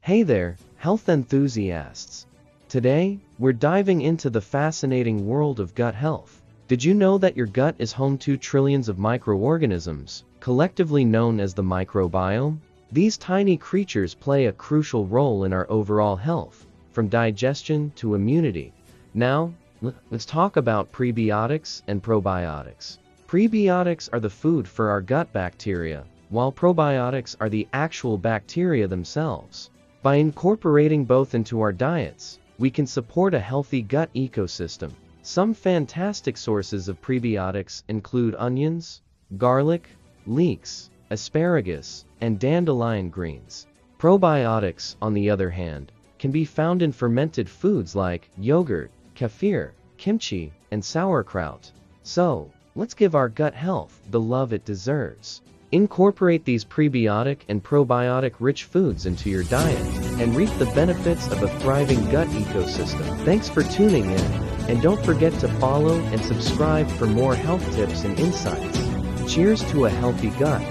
Hey there, health enthusiasts. Today, we're diving into the fascinating world of gut health. Did you know that your gut is home to trillions of microorganisms, collectively known as the microbiome? These tiny creatures play a crucial role in our overall health, from digestion to immunity. Now, let's talk about prebiotics and probiotics. Prebiotics are the food for our gut bacteria, while probiotics are the actual bacteria themselves. By incorporating both into our diets, we can support a healthy gut ecosystem. Some fantastic sources of prebiotics include onions, garlic, leeks, asparagus, and dandelion greens. Probiotics, on the other hand, can be found in fermented foods like yogurt, kefir, kimchi, and sauerkraut. So, let's give our gut health the love it deserves. Incorporate these prebiotic and probiotic-rich foods into your diet and reap the benefits of a thriving gut ecosystem. Thanks for tuning in, and don't forget to follow and subscribe for more health tips and insights. Cheers to a healthy gut!